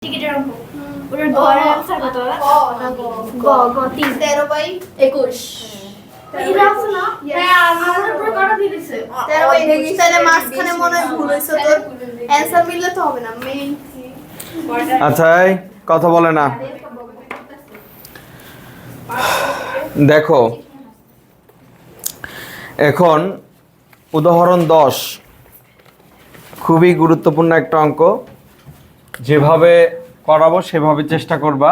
টিকিটের অঙ্ক ওটার দোয়ারের অ্যানসার কত গ গ 13/21 এটা আছে না হ্যাঁ আমার উপরে কটা দিয়ে দিছে 13/21 তাহলে মাঝখানে মনে হয় ভুল হইছে তোর অ্যানসার মিললে তো হবে না মেইন আচ্ছা এই কথা বলে না দেখো এখন উদাহরণ 10 খুবই গুরুত্বপূর্ণ একটা অঙ্ক যেভাবে করাবো সেভাবে চেষ্টা করবা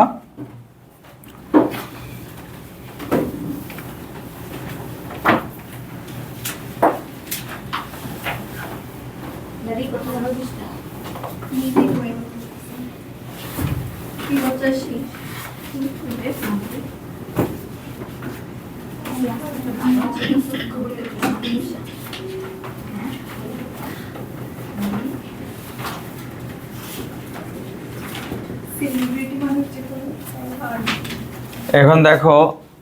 দাদি কত ভালো দিস না নিতে কই কি হচ্ছে এখন দেখো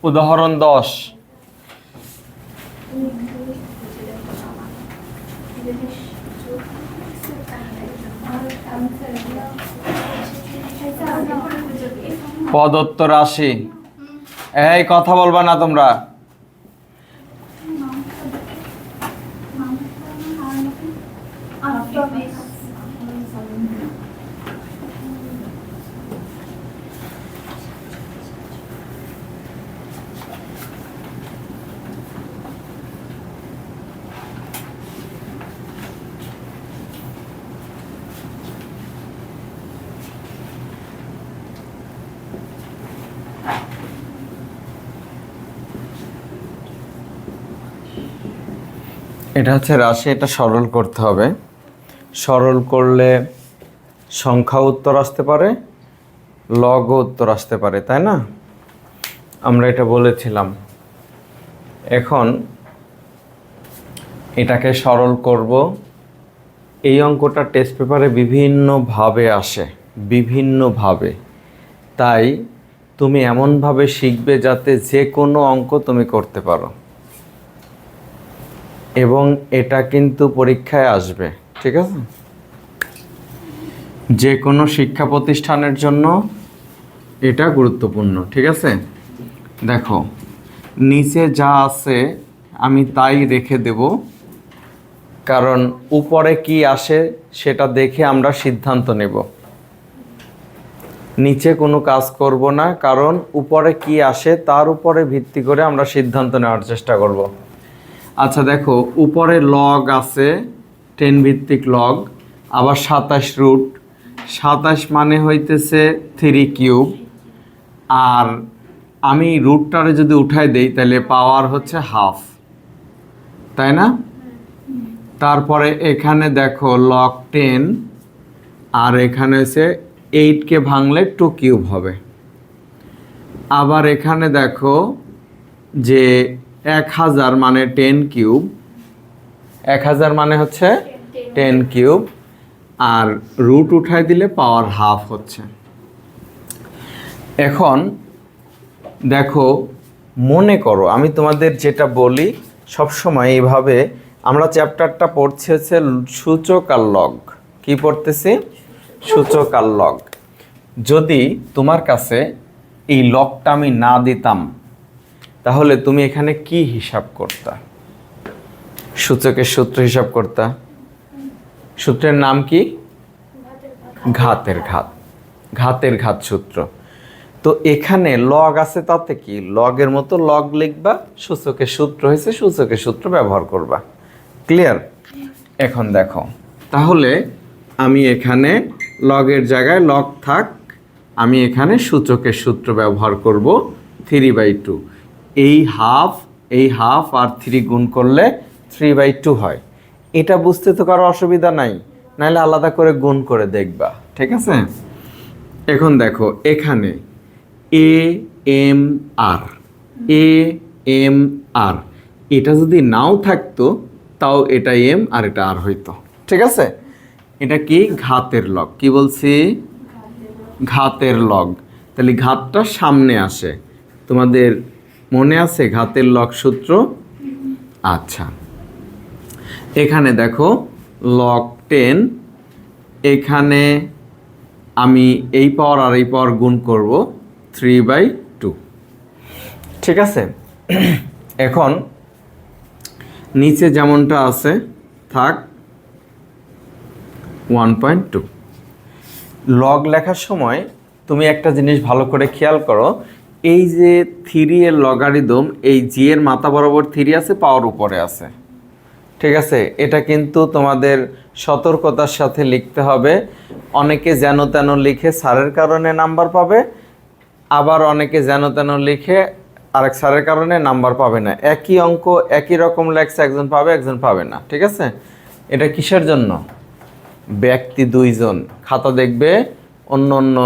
উদাহরণ 10 প্রদত্ত রাশি এই কথা বলবা না তোমরা এটা হচ্ছে রাশি এটা সরল করতে হবে সরল করলে সংখ্যা উত্তর আসতে পারে লগও উত্তর আসতে পারে তাই না আমরা এটা বলেছিলাম এখন এটাকে সরল করব এই অঙ্কটা টেস্ট পেপারে বিভিন্নভাবে আসে বিভিন্নভাবে তাই তুমি এমনভাবে শিখবে যাতে যে কোনো অঙ্ক তুমি করতে পারো এবং এটা কিন্তু পরীক্ষায় আসবে ঠিক আছে যে কোনো শিক্ষা প্রতিষ্ঠানের জন্য এটা গুরুত্বপূর্ণ ঠিক আছে দেখো নিচে যা আছে আমি তাই রেখে দেব কারণ উপরে কি আসে সেটা দেখে আমরা সিদ্ধান্ত নেব নিচে কোনো কাজ করব না কারণ উপরে কি আসে তার উপরে ভিত্তি করে আমরা সিদ্ধান্ত নেওয়ার চেষ্টা করব আচ্ছা দেখো উপরে লগ আছে 10 ভিত্তিক লগ আবার 27 রুট 27 মানে হইতেছে 3 কিউব আর আমি রুটটারে যদি উঠাই দেই তাহলে পাওয়ার হচ্ছে হাফ তাই না তারপরে এখানে দেখো লগ 10 আর এখানে হচ্ছে 8কে ভাঙলে 2 কিউব হবে আবার এখানে দেখো যে 1000 মানে 10 কিউব 1000 মানে হচ্ছে 10 কিউব আর রুট উঠাই দিলে পাওয়ার হাফ হচ্ছে এখন দেখো মনে করো আমি তোমাদের যেটা বলি সব সময় এইভাবে আমরা চ্যাপ্টারটা পড়ছি হচ্ছে সূচক আর লগ কি পড়তেছি সূচক আর লগ যদি তোমার কাছে এই লগটা আমি না দিতাম তাহলে তুমি এখানে কি হিসাব করতা সূচকের সূত্র হিসাব করতা সূত্রের নাম কি ঘাতের ঘাত ঘাতের ঘাত সূত্র তো এখানে লগ আছে তাতে কি লগের মতো লগ লিখবা সূচকের সূত্র হয়েছে সূচকের সূত্র ব্যবহার করবা ক্লিয়ার এখন দেখো তাহলে আমি এখানে লগের জায়গায় লগ থাক আমি এখানে সূচকের সূত্র ব্যবহার করব 3/2 এই হাফ আর 3 গুণ করলে 3/2 হয় এটা বুঝতে তো কারো অসুবিধা নাই নাহলে আলাদা করে গুণ করে দেখবা ঠিক আছে এখন দেখো এখানে এ এম আর এটা যদি নাও থাকতো তাও এটা এম আর এটা আর হইতো ঠিক আছে এটা কি ঘাতের লগ কি বলছি ঘাতের লগ তাহলে ঘাতটা সামনে আসে তোমাদের মনে আছে ঘাতের লগ সূত্র আচ্ছা এখানে দেখো log 10 এখানে আমি এই পাওয়ার আর এই পাওয়ার গুণ করব 3/2। ঠিক আছে, এখন নিচে যেমনটা আছে থাক 1.2। লগ লেখার সময় তুমি একটা জিনিস ভালো করে খেয়াল করো, এই যে 3 এর লগারিদম, এই জি এর মাথা বরাবর 3 আছে, পাওয়ার উপরে আছে। ঠিক আছে, এটা কিন্তু তোমাদের সতর্কতার সাথে লিখতে হবে। অনেকে যেন তেন লিখে স্যারের কারণে নাম্বার পাবে, আবার অনেকে যেন তেন লিখে আরেক স্যারের কারণে নাম্বার পাবে না। একই অঙ্ক একই রকম লেখছে, একজন পাবে একজন পাবে না। ঠিক আছে, এটা কিসের জন্য? ব্যক্তি দুইজন খাতা দেখবে, অন্য অন্য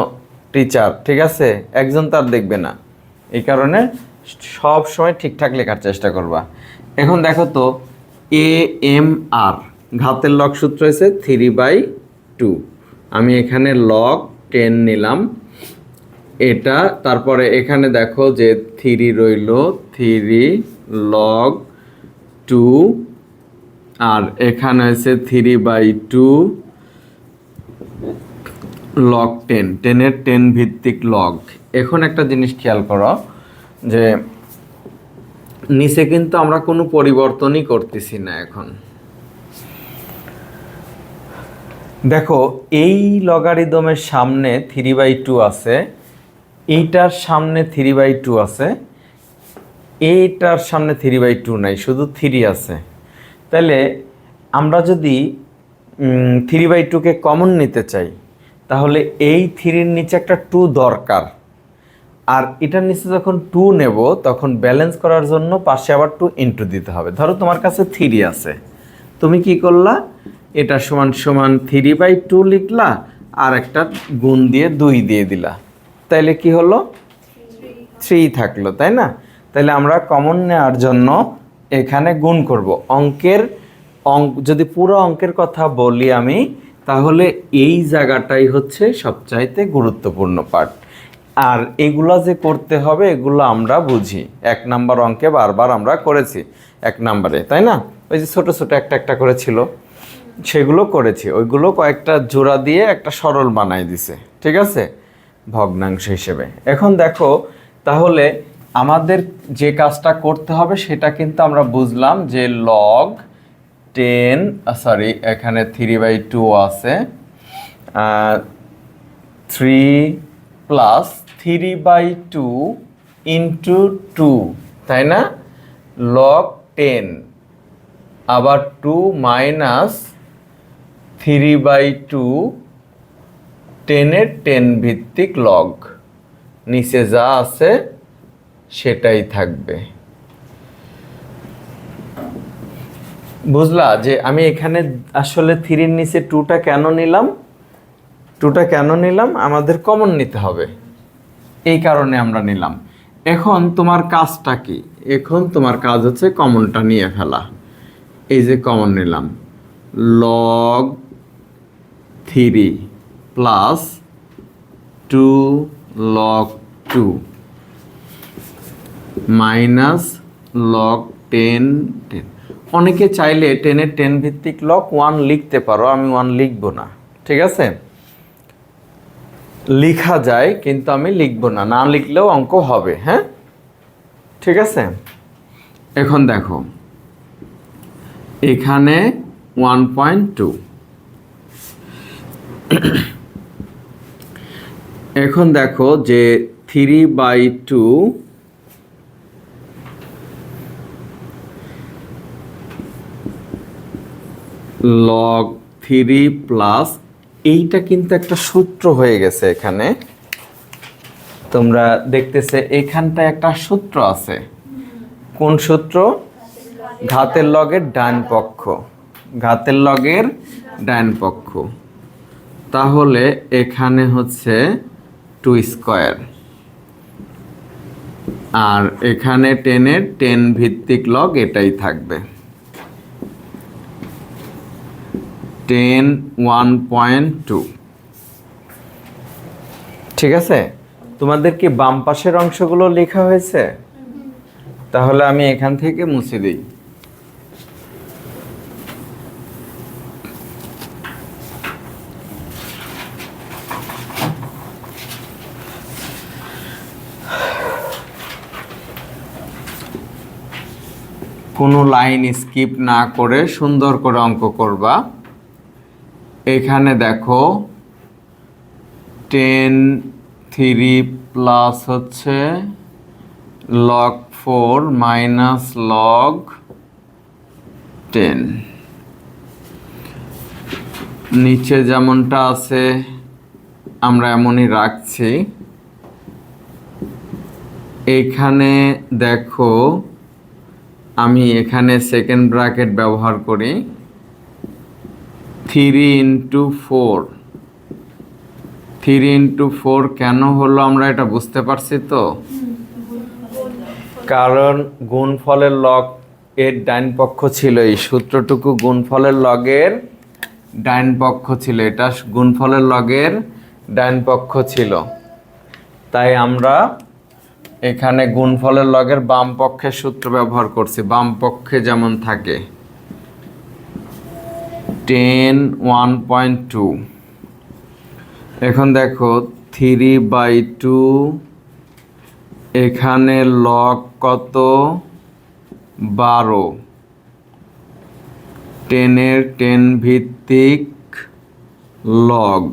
টিচার, ঠিক আছে, একজন তার দেখবে না। এই কারণে সব সময় ঠিকঠাক লেখার চেষ্টা করবা। এখন দেখো তো, AMR ঘাতের লগ সূত্র হয়েছে 3/2। আমি এখানে লগ 10 নিলাম এটা, তারপরে এখানে দেখো যে 3 রইল, 3 log 2, আর এখানে হয়েছে 3/2 log 10, 10-এর 10 ভিত্তিক লগ। এখন একটা জিনিস খেয়াল করো যে নিচে কিন্তু আমরা কোনো পরিবর্তনই করতেছি না। এখন দেখো, এই লগারিদমের সামনে 3/2 আছে, এইটার সামনে 3/2 আছে, এইটার সামনে 3/2 নাই, শুধু 3 আছে। তাহলে আমরা যদি 3/2কে কমন নিতে চাই, তাহলে এই 3-র নিচে একটা 2 দরকার। আর এটার নিচে যখন 2 নেব, তখন ব্যালেন্স করার জন্য পাশে আবার 2 ইনটু দিতে হবে। ধরো তোমার কাছে 3 আছে, তুমি কি করলা, এটা সমান সমান 3/2 লিখলা, আর একটা গুণ দিয়ে 2 দিয়ে দিলা, তাইলে কি হলো, 3 থাকলো, তাই না? তাহলে আমরা কমন নেওয়ার জন্য এখানে গুণ করব। যদি পুরো অঙ্কের কথা বলি আমি, তাহলে এই জায়গাটাই হচ্ছে সবচাইতে গুরুত্বপূর্ণ পার্ট। আর এগুলো যে করতে হবে, এগুলো আমরা বুঝি, 1 নাম্বার অঙ্কে বারবার আমরা করেছি 1 নাম্বারে, তাই না? ওই যে ছোট ছোট একটা একটা করে ছিল, সেগুলো করেছি, ওইগুলো কয়েকটা জোড়া দিয়ে একটা সরল বানাই দিছে। ঠিক আছে, ভগ্নাংশ হিসেবে। এখন দেখো, তাহলে আমাদের যে কাজটা করতে হবে সেটা কিন্তু আমরা বুঝলাম যে লগ 10, এখানে 3/2 আছে, 3 প্লাস 3/2 ইন্টু 2, তাই না? লগ 10 আবার 2 মাইনাস 3/2, 10-এর 10 ভিত্তিক লগ, নিচে যা আছে সেটাই থাকবে। বুঝলা যে আমি এখানে আসলে 3-র নিচে 2টা কেন নিলাম? 2টা কেন নিলাম? আমাদের কমন নিতে হবে, এই কারণে আমরা নিলাম। এখন তোমার কাজটা কি? এখন তোমার কাজ হচ্ছে কমনটা নিয়ে ফেলা। এই যে কমন নিলাম, log 3 plus 2 log 2 minus log 10। অনেকে চাইলে 10-এর 10 ভিত্তিক লগ 1 লিখতে পারো, আমি 1 লিখব না। ঠিক আছে, লেখা যায় কিন্তু আমি লিখব না, না লিখলেও অঙ্ক হবে। হ্যাঁ, ঠিক আছে। এখন দেখো, এখানে 1.2, এখন দেখো যে 3/2 log 3 প্লাস, এইটা কিন্তু একটা সূত্র হয়ে গেছে এখানে, তোমরা দেখতেছে এখানটায় একটা সূত্র আছে। কোন সূত্র? ঘাতের লগের ডান পক্ষ, ঘাতের লগের ডান পক্ষ। তাহলে এখানে হচ্ছে 2 স্কয়ার, আর এখানে 10-এর 10 ভিত্তিক লগ এটাই থাকবে, 10 1.2। ঠিক আছে, তোমাদের কি বাম পাশের অংশগুলো লেখা হয়েছে? তাহলে আমি এখান থেকে মুছে দিই। কোনো লাইন স্কিপ না করে সুন্দর করে অঙ্ক করবা। এখানে দেখো 10 প্লাস হচ্ছে log 4 মাইনাস log 10, নিচে যেমনটা আছে আমরা এমনই রাখছি। এখানে দেখো আমি এখানে সেকেন্ড ব্র্যাকেট ব্যবহার করি 3 × 4। 3 × 4 কেন হলো আমরা এটা বুঝতে পারছি তো? কারণ গুণফলের লগ এর ডাইন পক্ষ ছিল, এই সূত্রটুকু গুণফলের লগের ডাইন পক্ষ ছিল, এটা গুণফলের লগের ডাইন পক্ষ ছিল, তাই আমরা এখানে গুণফলের লগের বাম পক্ষের সূত্র ব্যবহার করছি। বাম পক্ষে যেমন থাকে 10 1.2। এখন দেখো 3/2, এখানে লগ কত 12, 10-এর 10 ভিত্তিক লগ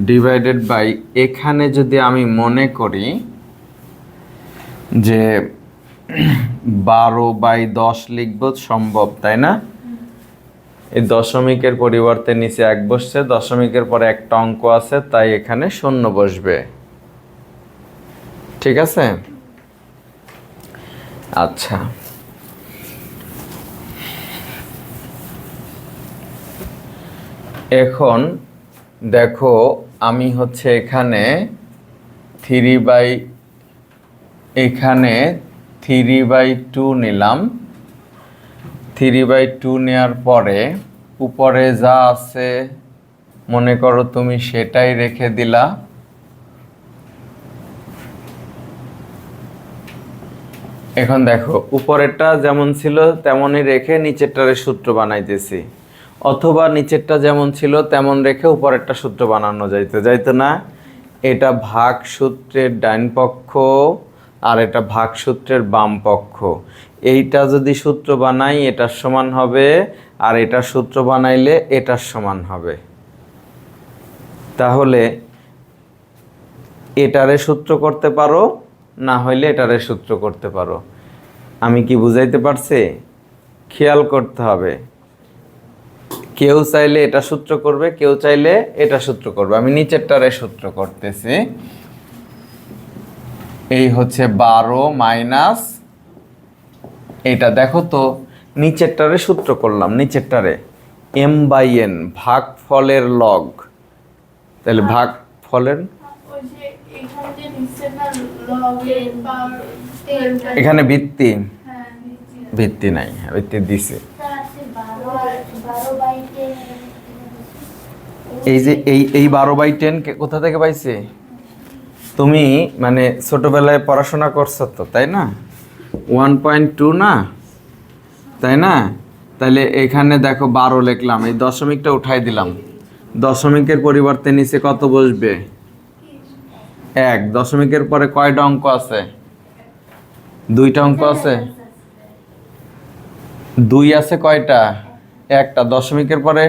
ডিভাইডেড বাই, এখানে যদি আমি মনে করি যে 12/10 লিখব, সম্ভব তাই না? এই দশমিকের পরিবর্তে নিচে 1 বসছে, দশমিকের পরে একটা অঙ্ক আছে তাই এখানে 0 বসবে। ঠিক আছে? আচ্ছা, এখন দেখো আমি হচ্ছে এখানে 3/2 নিলাম। 3/2 নেওয়ার পরে উপরে যা আছে মনে করো তুমি সেটাই রেখে দিলা। এখন দেখো উপরেরটা যেমন ছিল তেমনই রেখে নিচেরটারে সূত্র বানাইতেছি, অথবা নিচেরটা যেমন ছিল তেমন রেখে উপরেরটা সূত্র বানানো যাইতো না? এটা ভাগ সূত্রের ডাইন পক্ষ আর এটা ভাগ সূত্রের বাম পক্ষ। এইটা যদি সূত্র বানাই এটার সমান হবে, আর এটার সূত্র বানাইলে এটার সমান হবে। তাহলে এটারে সূত্র করতে পারো, না হইলে এটারে সূত্র করতে পারো। আমি কি বুঝাইতে পারছি? খেয়াল করতে হবে, কেউ চাইলে এটা সূত্র করবে, কেউ চাইলে এটা সূত্র করবে। আমি নিচেরটারে সূত্র করতেছি। এই হচ্ছে 12 মাইনাস এটা, দেখো তো নিচেরটারে সূত্র করলাম, নিচেরটারে m/n ভাগ ফলের লগ, তাহলে ভাগ ফলের এখানে ভিত্তি নাই, ভিত্তি দিছে। এই যে এই 12/10 কোথা থেকে পাইছে? তুমি মানে ছোটবেলায় পড়াশোনা করছো তো, তাই না? 1.2 না, তাই না? তাহলে এখানে দেখো 12 লিখলাম, এই দশমিকটা উঠাই দিলাম, দশমিকের পরিবর্তে নিচে কত বসবে? 1। দশমিকের পরে কয়টা অঙ্ক আছে? 2টা অঙ্ক আছে। 2 আছে কয়টা? একটা। দশমিকের পরে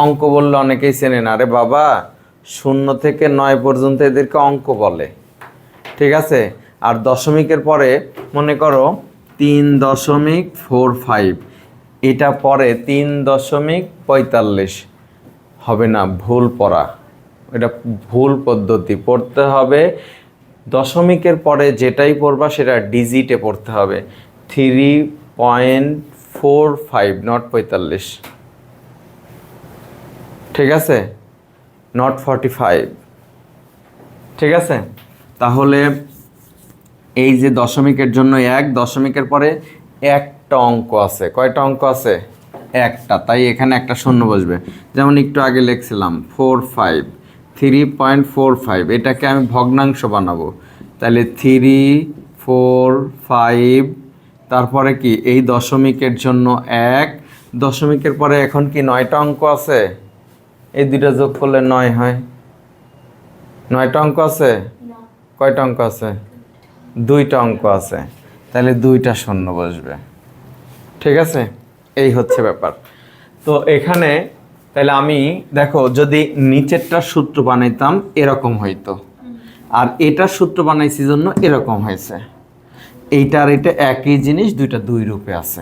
অঙ্ক বললে অনেকেই চেনে না, আরে বাবা 0 থেকে 9 পর্যন্ত এদেরকে অঙ্ক বলে, ঠিক আছে? আর দশমিকের পরে মনে করো 3.45, এটা পরে 3.45 হবে না, ভুল পড়া, এটা ভুল পদ্ধতি। পড়তে হবে দশমিকের পরে যেটাই পড়বা সেটা ডিজিটে পড়তে হবে। 3.45 নট 45, ঠিক আছে? নট 45, ঠিক আছে? তাহলে এই যে দশমিকের জন্য 1, দশমিকের পরে একটা অঙ্ক আছে, কয়টা অঙ্ক আছে? একটা, তাই এখানে একটা 0 বসবে। যেমন একটু আগে লিখছিলাম 3.45, এটাকে আমি ভগ্নাংশ বানাবো, তাহলে 3, 4, 5, তারপরে কি এই দশমিকের জন্য 1, দশমিকের পরে এখন কি 9টা অঙ্ক আছে? এই দুইটা যোগ করলে 9 হয়। 9টা অঙ্ক আছে? কয়টা অঙ্ক আছে? 2টা অঙ্ক আছে, তাহলে 2টা 0 বসবে। ঠিক আছে, এই হচ্ছে ব্যাপার। তো এখানে তাহলে আমি দেখো যদি নিচেরটার সূত্র বানাইতাম এরকম হইতো, আর এটার সূত্র বানাইছি জন্য এরকম হয়েছে। এইটা আর এটা একই জিনিস, দুইটা দুই রূপে আছে,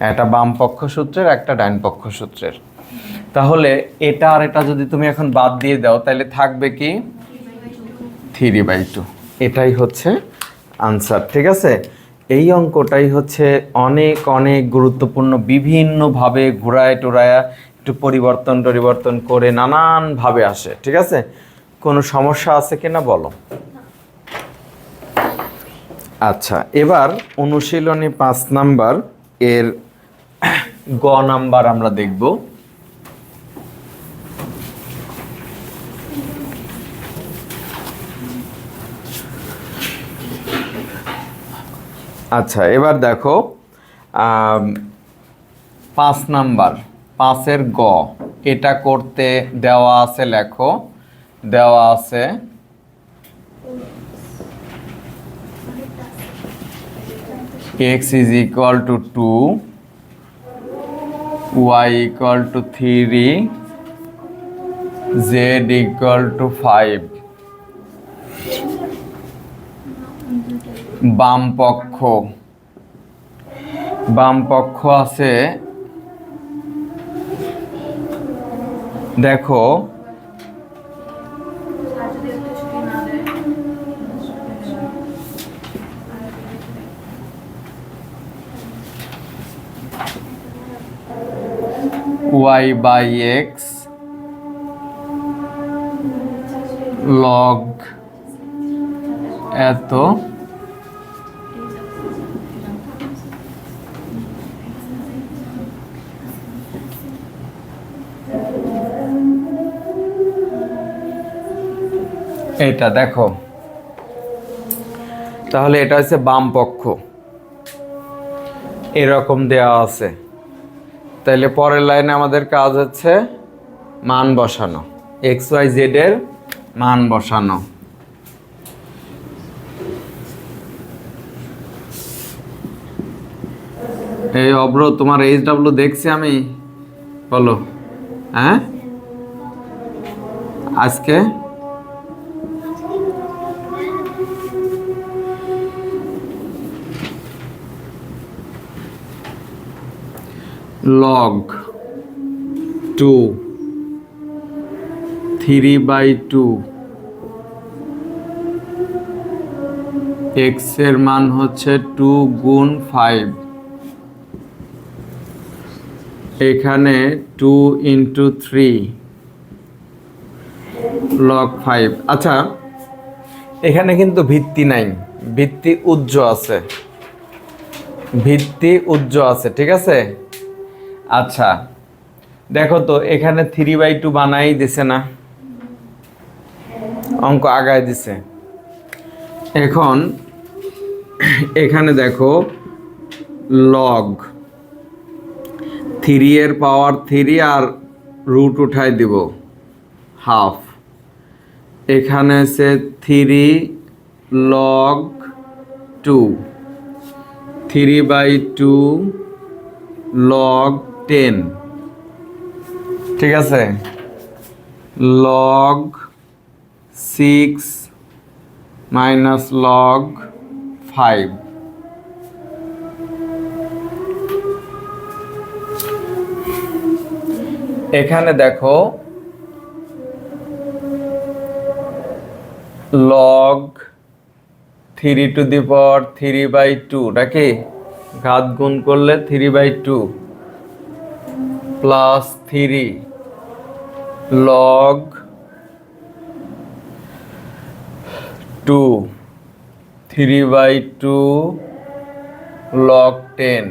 একটা বাম পক্ষ সূত্রের একটা ডাইন পক্ষ সূত্রের। তাহলে এটা আর এটা যদি তুমি এখন বাদ দিয়ে দাও তাহলে থাকবে কি 3/2। এটাই হচ্ছে আনসার। ঠিক আছে, এই অঙ্কটাই হচ্ছে অনেক অনেক গুরুত্বপূর্ণ, বিভিন্নভাবে ঘোরায় টোরায়া একটু পরিবর্তন করে নানানভাবে আসে। ঠিক আছে, কোনো সমস্যা আছে কিনা বলো। আচ্ছা, এবার অনুশীলনী 5 নাম্বার এর গ নাম্বার আমরা দেখব। আচ্ছা, এবার দেখো 5 নাম্বার 5-এর গ, এটা করতে দেওয়া আছে, লেখো দেওয়া আছে x is equal to 2, y equal to 3, z equal to 5। বাম পক্ষ আছে, দেখো y by x log এত, এটা দেখো, তাহলে এটা হচ্ছে বাম পক্ষ, এরকম দেওয়া আছে। তাহলে পরের লাইনে আমাদের কাজ হচ্ছে মান বসানো, এক্স ওয়াই জেড এর মান বসানো। এই অব্র, তোমার HW দেখছি আমি, বলো। হ্যাঁ, আজকে log 2 3/2 x এর মান হচ্ছে 2 গুণ 5, এখানে 2 × 3 log 5। আচ্ছা, এখানে কিন্তু ভিত্তি নাই, ভিত্তি উজ্জ আছে, ঠিক আছে। আচ্ছা দেখো তো, এখানে 3/2 বানাই দিছে না, অঙ্ক আগায় দিছে। এখন এখানে দেখো লগ 3 এর পাওয়ার 3 আর রুট উঠাই দিব হাফ, এখানে আছে 3 log 2 3/2 log 10। ঠিক আছে, log 6 minus log 5। এখানে দেখো log 3^3/2 নাকি, ঘাত গুণ করলে 3/2 plus 3 log 2 3/2 log 10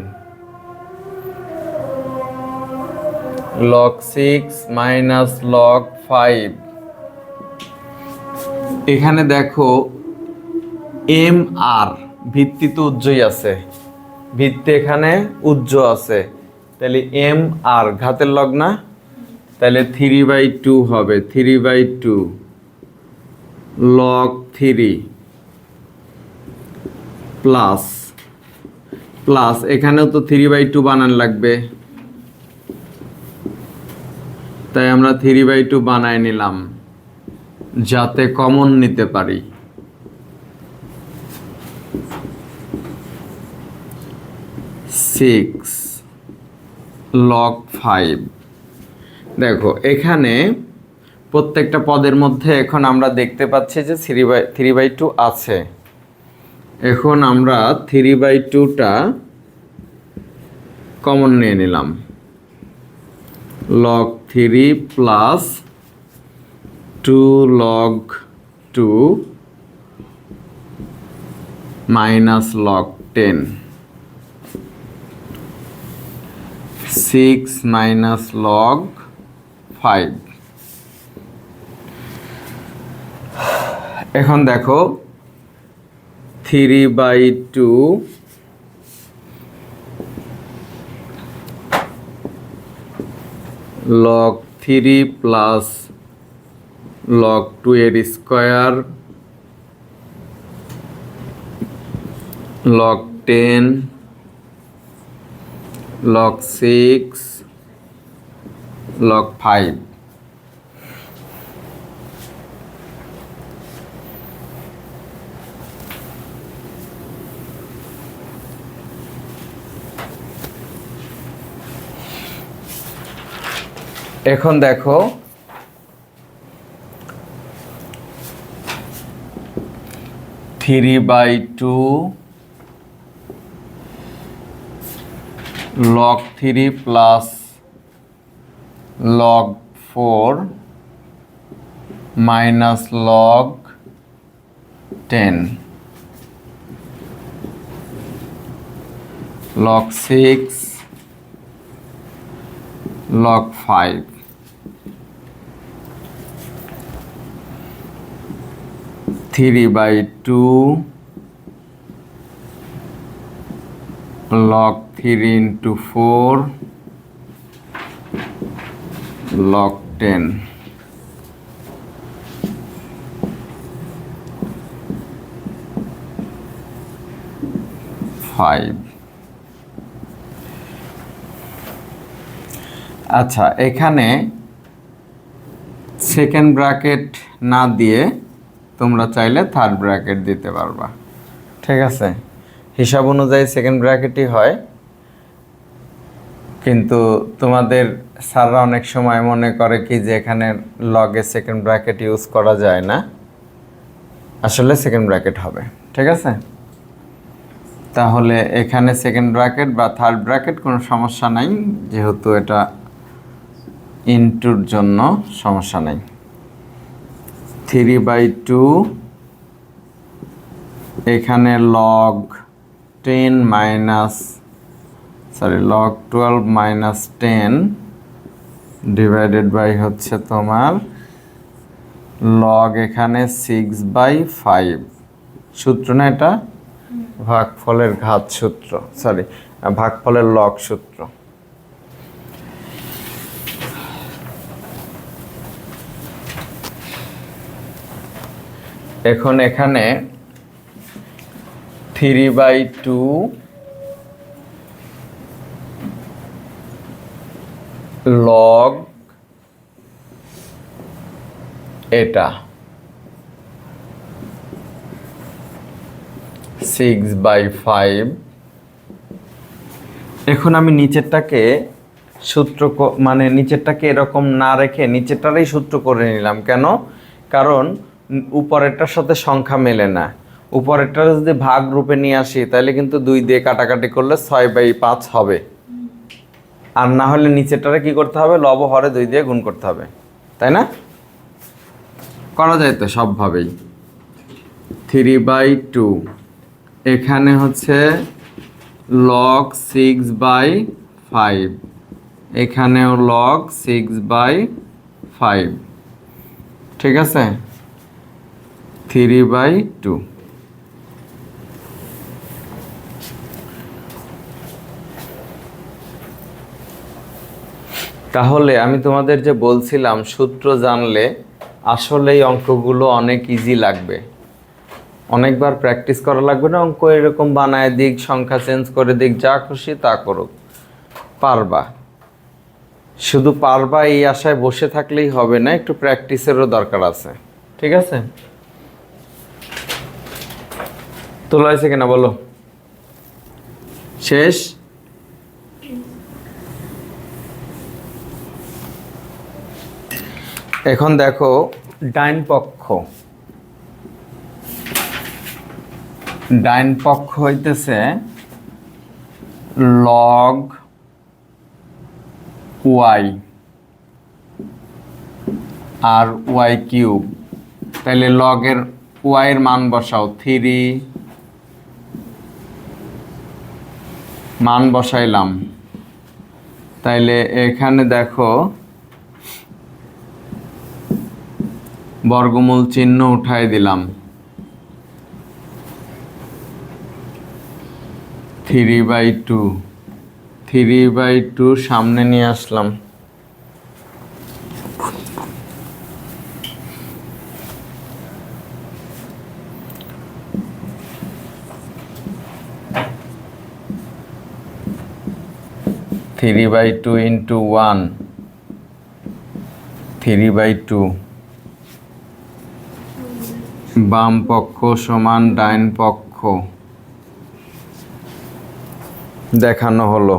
log 6 minus log 5। এখানে দেখো এম আর ভিত্তি তো উজ্জই আছে, ভিত্তি এখানে উজ্জ আছে, তাহলে এম আর ঘাতের লগ না, তাহলে 3/2 হবে 3/2 log 3 প্লাস প্লাস এখানেও তো 3/2 বানান লাগবে, তাই আমরা 3/2 বানায় নিলাম যাতে কমন নিতে পারি। 6 log 5। দেখো এখানে প্রত্যেকটা পদের মধ্যে এখন আমরা দেখতে পাচ্ছি যে 3/2 আছে। এখন আমরা 3/2টা কমন নিয়ে নিলাম। log 3 plus 2 log 2 minus log 10। 6 minus log 5। এখন দেখো 3/2 log 3 প্লাস log 2 এর স্কয়ার log 10 log 6 log 5। এখন দেখো 3/2 log 3 plus log 4 minus log 10 log 6 log 5। 3/2 log 3 into 4 log 10। আচ্ছা, এখানে সেকেন্ড ব্র্যাকেট না দিয়ে তোমরা চাইলে থার্ড ব্র্যাকেট দিতে পারবা, ঠিক আছে। হিসাব অনুযায়ী সেকেন্ড ব্র্যাকেটই হয়, কিন্তু তোমাদের স্যাররা অনেক সময় মনে করে কি যে এখানে লগে সেকেন্ড ব্র্যাকেট ইউজ করা যায় না, আসলে সেকেন্ড ব্র্যাকেট হবে, ঠিক আছে। তাহলে এখানে সেকেন্ড ব্র্যাকেট বা থার্ড ব্র্যাকেট কোনো সমস্যা নাই, যেহেতু এটা ইনটুর জন্য সমস্যা নাই। 3/2 এখানে log 10 minus log 12 minus 10 divided by হচ্ছে তোমার log এখানে 6/5 সূত্র না, এটা ভাগফলের ঘাত সূত্র, ভাগফলের log সূত্র। এখন এখানে 3/2 log এটা 6/5। এখন আমি নিচেরটাকে সূত্র মানে নিচেরটাকে এরকম না রেখে নিচেরটারই সূত্র করে নিলাম। কেন? কারণ উপরেরটার সাথে সংখ্যা মেলে না। উপরেরটা যদি ভাগ রূপে নিয়ে আসি তাহলে কিন্তু 2 দিয়ে কাটাকাটি করলে 6/5 হবে, আর না হলে নিচেরটারে কি করতে হবে, লব হরে 2 দিয়ে গুণ করতে হবে, তাই না? করা যায় তো সবভাবেই। 3/2 এখানে হচ্ছে log 6/5, এখানেও log 6/5, ঠিক আছে। 3/2 তাহলে আমি তোমাদের যে বলছিলাম সূত্র জানলে আসলে এই অঙ্কগুলো অনেক ইজি লাগবে। অনেকবার প্র্যাকটিস করা লাগবে না, অঙ্ক এরকম বানায় দিক, সংখ্যা চেঞ্জ করে দিক, যা খুশি তা করুক, পারবা। শুধু পারবা এই আশায় বসে থাকলেই হবে না, একটু প্র্যাকটিসেরও দরকার আছে, ঠিক আছে? তোলা হয়েছে কিনা বলো? শেষ? এখন দেখো ডাইন পক্ষ, ডাইন পক্ষ হইতেছে লগ ওয়াই আর ওয়াই কিউব। তাহলে লগের ওয়াই এর মান বসাও, 3 মান বসাইলাম। তাইলে এখানে দেখো বর্গমূল চিহ্ন উঠাই দিলাম, 3/2, 3/2 সামনে নিয়ে আসলাম। Three by two into 1, 3/2। বাম পক্ষ সমান ডাইন পক্ষ দেখানো হলো।